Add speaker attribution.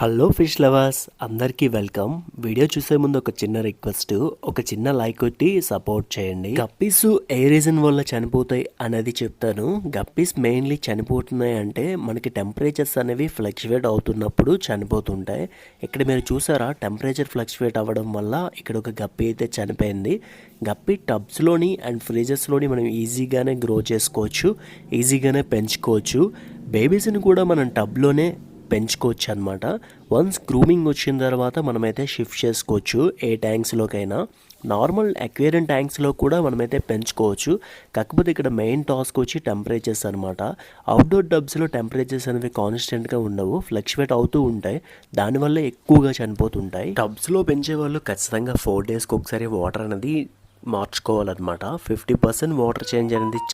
Speaker 1: Hello fish lovers, అందరికీ welcome. Video చూసే ముందు ఒక చిన్న రిక్వెస్ట్, ఒక చిన్న లైక్ కొట్టి సపోర్ట్ చేయండి. గప్పీస్ ఏ రీజన్ వల్ల చనిపోతాయి అనేది చెప్తాను. గప్పీస్ మెయిన్లీ చనిపోతున్నాయి అంటే మనకి టెంపరేచర్స్ అనేవి ఫ్లక్చువేట్ అవుతున్నప్పుడు చనిపోతుంటాయి. ఇక్కడ మీరు చూసారా, టెంపరేచర్ ఫ్లక్చువేట్ అవ్వడం వల్ల ఇక్కడ ఒక గప్పీ అయితే చనిపోయింది. గప్పీ టబ్స్లోని అండ్ ఫ్రీజర్స్లోని మనం ఈజీగానే గ్రో చేసుకోవచ్చు, ఈజీగానే పెంచుకోవచ్చు. బేబీస్ని కూడా మనం టబ్లోనే పెంచుకోవచ్చు అనమాట. వన్స్ గ్రూమింగ్ వచ్చిన తర్వాత మనమైతే షిఫ్ట్ చేసుకోవచ్చు ఏ ట్యాంక్స్లోకైనా. నార్మల్ అక్వేరియం ట్యాంక్స్లో కూడా మనమైతే పెంచుకోవచ్చు. కాకపోతే ఇక్కడ మెయిన్ టాస్క్ వచ్చి టెంపరేచర్స్ అనమాట. అవుట్డోర్ టబ్స్లో టెంపరేచర్స్ అనేవి కాన్స్టెంట్గా ఉండవు, ఫ్లక్చువేట్ అవుతూ ఉంటాయి. దానివల్ల ఎక్కువగా చనిపోతుంటాయి. టబ్స్లో పెంచే వాళ్ళు ఖచ్చితంగా 4 డేస్కి ఒకసారి వాటర్ అనేది మార్చుకోవాలన్నమాట. 50% వాటర్ చేంజ్ అనేది